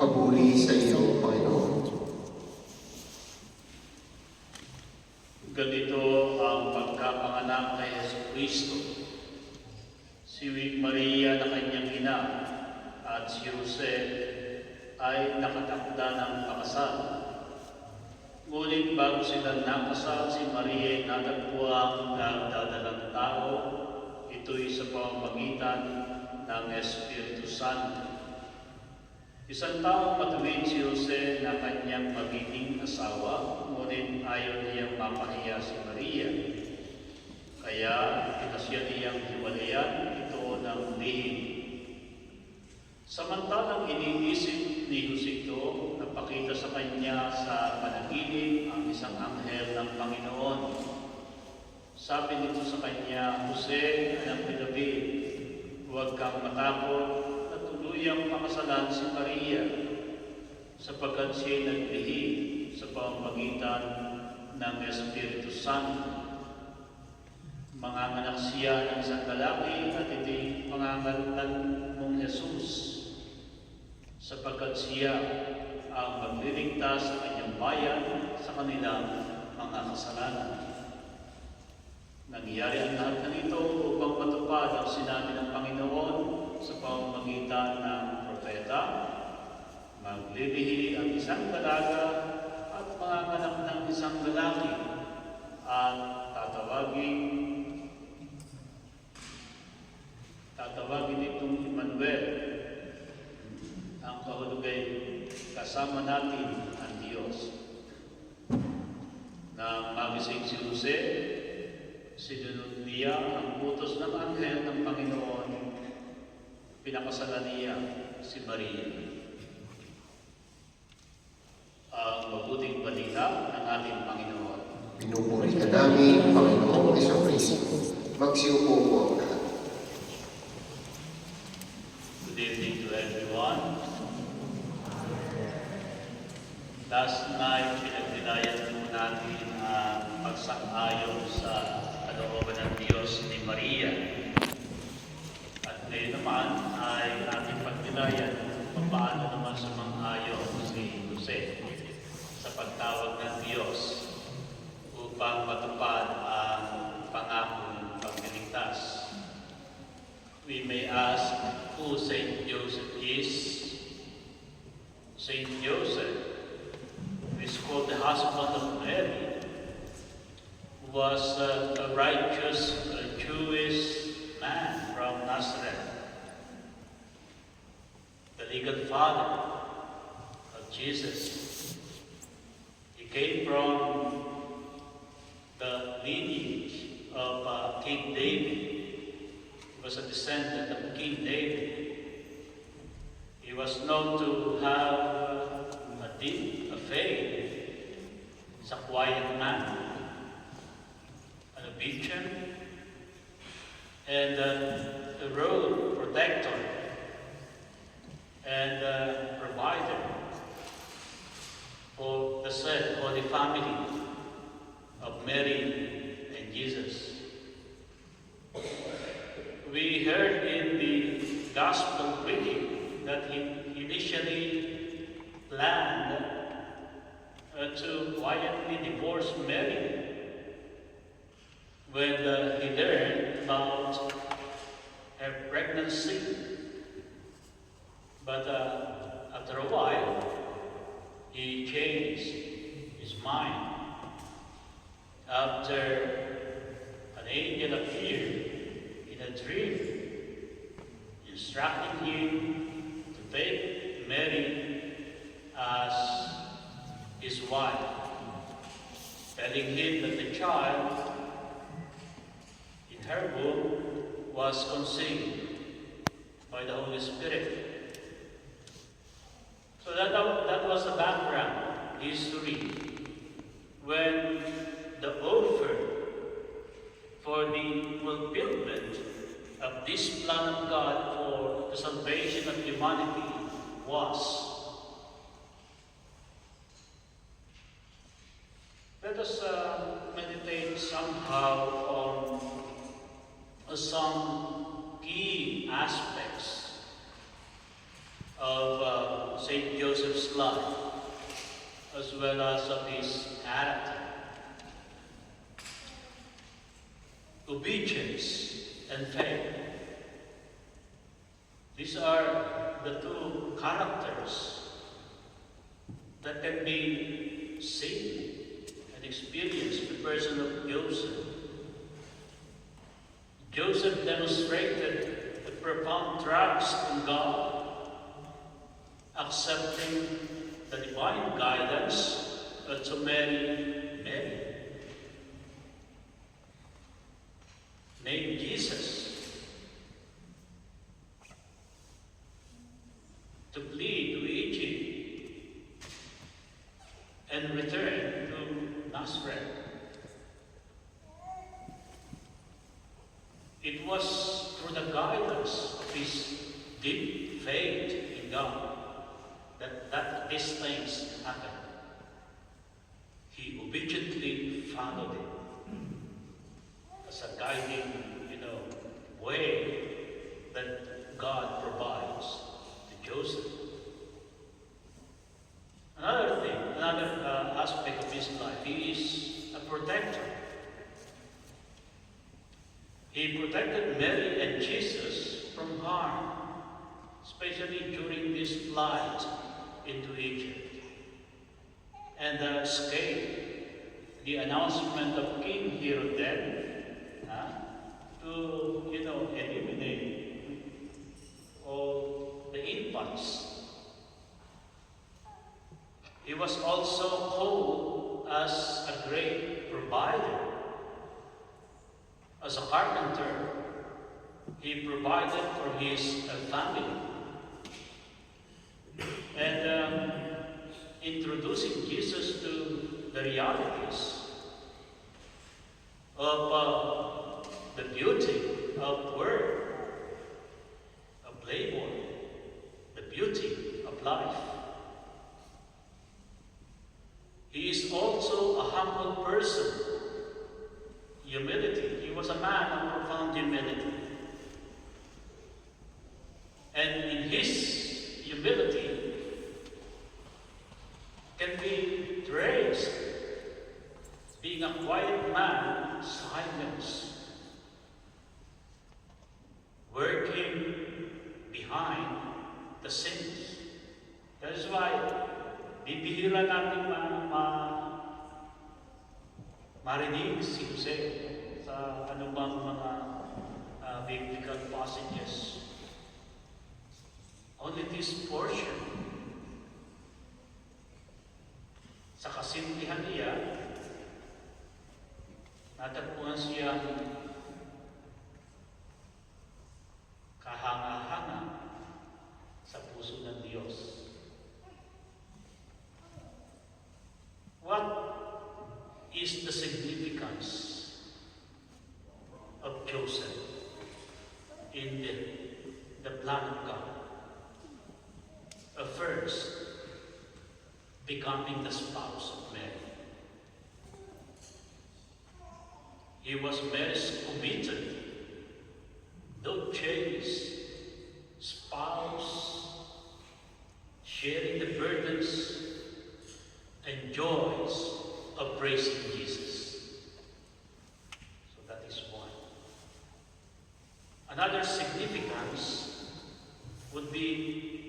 Papuri sa iyo, Panginoon. Ganito ang pagkapanganak kay Jesucristo. Si Maria na kanyang ina at si Jose ay nakatakda ng pakasal. Ngunit bago sila nakasal, si Maria ay natagpuang nagdadalang tao. Ito'y sa pamamagitan ng Espiritu Santo. Isang taong matuwid si Jose na kanyang magiging asawa, ngunit ayaw niyang mapahiya si Maria. Kaya pinasya niyang hiwalayan ito ng lihim. Samantalang iniisip ni Jose ito, napakita sa kanya sa panaginip ang isang anghel ng Panginoon. Sabi nito sa kanya, Jose, anak ni David, huwag kang matakot, tuluyang pakasalan si Maria, sapagkat siya'y naglihim sa pamamagitan ng Espiritu Santo. Manganganak siya ng isang lalaki at ito'y pangangalan mong Jesus, sapagkat siya ang magliligtas sa kanyang bayan sa kanilang mga kasalanan. Nangyari ang lahat ng ito upang matupad ang sinabi ng Panginoon sa pamamagitan ng propeta, maglilihi ang isang dalaga at manganganak ng isang lalaki at tatawagin itong Emmanuel. Ang kahulugay, kasama natin ang Diyos. Nang magising si Jose, sinunod niya ang utos ng anghel ng Panginoon. Pinakasalan niya si Maria. Ang mabuting balita ng ating Panginoon. Pinupuri ka namin, Panginoong Jesucristo. Magsiupo po ang lahat. Good evening to everyone. Last night, pinagnilayan po natin ang pagsang-ayon sa kalooban ng Diyos ni Maria. At ngayon naman ay ating pagnilayan kung paano naman sumang-ayon si Jose sa pagtawag ng Diyos upang matupad ang pangakong pagliligtas. We may ask who Saint Joseph is. Saint Joseph is called the husband of Mary, who was a righteous Jewish man from Nazareth, the legal father of Jesus. He came from the lineage of King David. He was a descendant of King David. He was known to have a deep faith. He's a quiet man, an obedient, and a road protector and provider for the said Holy Family of Mary and Jesus. We heard in the Gospel reading that he initially planned to quietly divorce Mary when he learned about her pregnancy. But after a while, he changed his mind after an angel appeared in a dream, instructing him to take Mary as his wife, telling him that the child in her womb was conceived by the Holy Spirit. So that was the background history when the offer for the fulfillment of this plan of God for the salvation of humanity was. Let us meditate somehow on some key aspects of Saint Joseph's life, as well as of his character. Obedience and faith. These are the two characters that can be seen and experienced in the person of Joseph. Joseph demonstrated a profound trust in God, accepting the divine guidance to marry Mary, named Jesus, to flee to Egypt and return to Nazareth. It was through the guidance of his deep faith in God that these things happened. He obediently followed it as a guiding, way that God provides to Joseph. Another aspect of his life, he is a protector. He protected Mary and Jesus from harm, especially during this flight into Egypt, and the escape, the announcement of King Herod then, to eliminate all the infants. He was also called as a great provider. As a carpenter, he provided for his family. And introducing Jesus to the realities of the beauty of work, of labor, the beauty of life. He is also a humble person. Humility. He was a man of profound humility. And in his humility can be traced being a quiet man, silence, working behind the scenes. That is why bibihira natin marinig si Jose sa anumang mga biblical passages. Only this portion, sa kasimplihan niya, natagpuan siya kahanga-hanga sa puso ng Diyos. What is the significance of Joseph in the plan of God? First, becoming the spouse of Mary. He was Mary's committed, though chaste spouse, sharing the burdens and joys of praising Jesus. So that is one. Another significance would be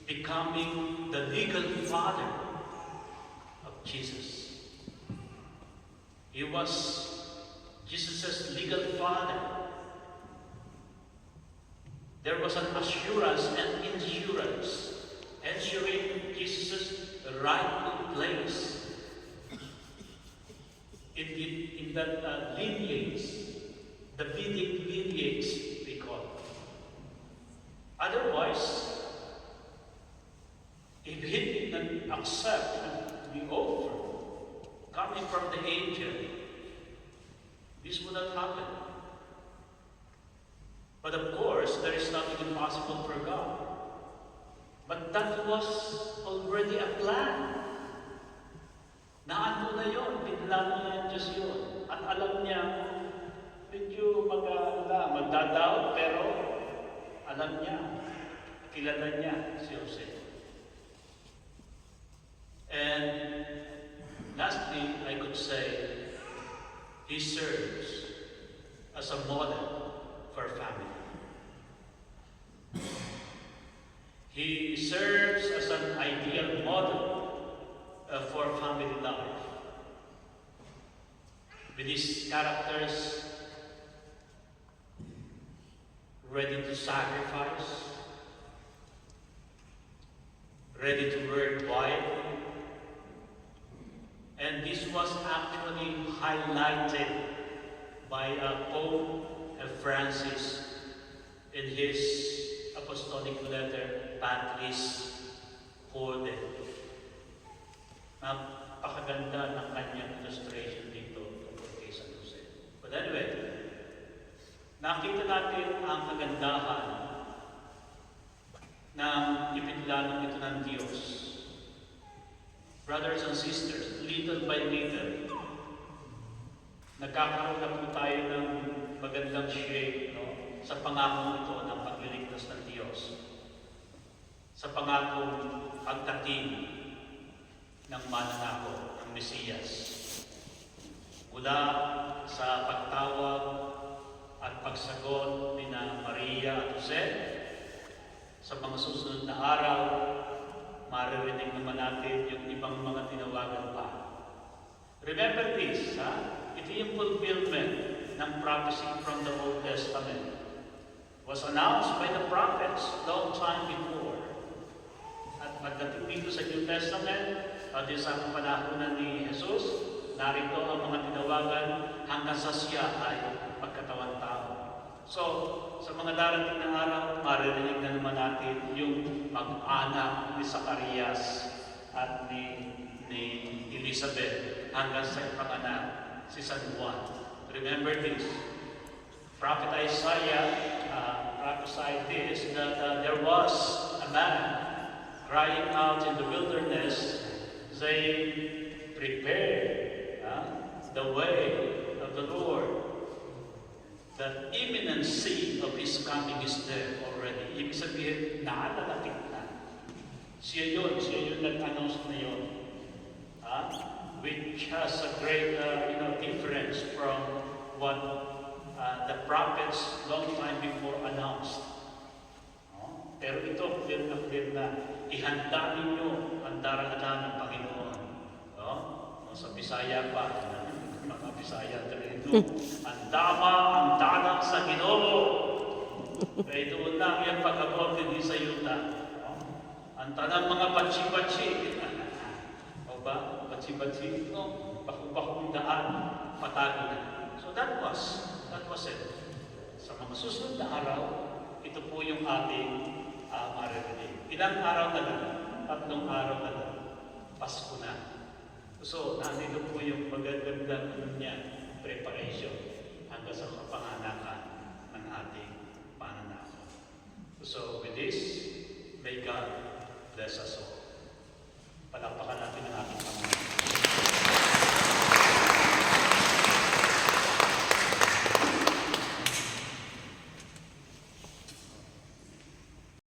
becoming the legal father of Jesus. He was Jesus' legal father. There was an assurance and insurance, ensuring Jesus' rightful place in that lineage, the Vedic lineage we call it. Otherwise, if he didn't accept the offer coming from the angel, this would not happen. But of course, there is nothing impossible for God. But that was already a plan. Naano na yun, pinlano niya ng Diyos yun. At alam niya, medyo magdadoubt, pero alam niya, kilala niya si Jose. for family life. With these characters ready to sacrifice, ready to work widely, and this was actually highlighted by Pope Francis in his apostolic letter, Patris Corde. Napakaganda ng kanyang illustration dito tungkol kay San Jose. But anyway, nakita natin ang kagandahan ng ipinlano ito ng Diyos. Brothers and sisters, little by little, nagkakaroon na po tayo ng magandang shape, no? Sa pangakong ito ng pagliligtas ng Diyos. Sa pangakong pagdating ng mananako, ng Mesiyas. Mula sa pagtawag at pagsagot ni na Maria at Jose, sa mga susunod na araw, maririnig naman natin yung ibang mga tinawagan pa. Remember this, ha? Ito yung fulfillment ng prophecy from the Old Testament. Was announced by the prophets long time before. At pagdating dito sa New Testament, at sa panahonan ni Jesus, narito ang mga tinawagan hanggang sa siya ay pagkatawan tao. So, sa mga darating na araw, maririnig na naman natin yung mag-anak ni Zacarias at ni Elizabeth hanggang sa ipanganak si San Juan. Remember this. Prophet Isaiah prophesied this, that there was a man crying out in the wilderness, saying, prepare the way of the Lord. The imminency of His coming is there already. Ibig sabihin, naalalapit na. Siya yun nag-announce na yun. Which has a great difference from what the prophets long time before announced. Pero ito, clear na, ihanda ninyo ang daranahan ng Panginoon. Sa Bisaya pa, mga Bisaya ito, ang dalang sa Ginoo. Kaya ito na yung pag-abot din sa yuta. Ang tanang mga batsi-batsi. O ba? Batsi-batsi. Bakong daan, patago na. So that was it. Sa mga susunod na araw, ito po yung ating maririnig. Ilang araw na lang? 3 araw na lang. Pasko na. So, nandito po yung magagandang preparation hanggang sa kapanganakan ng ating pananako. So, with this, may God bless us all.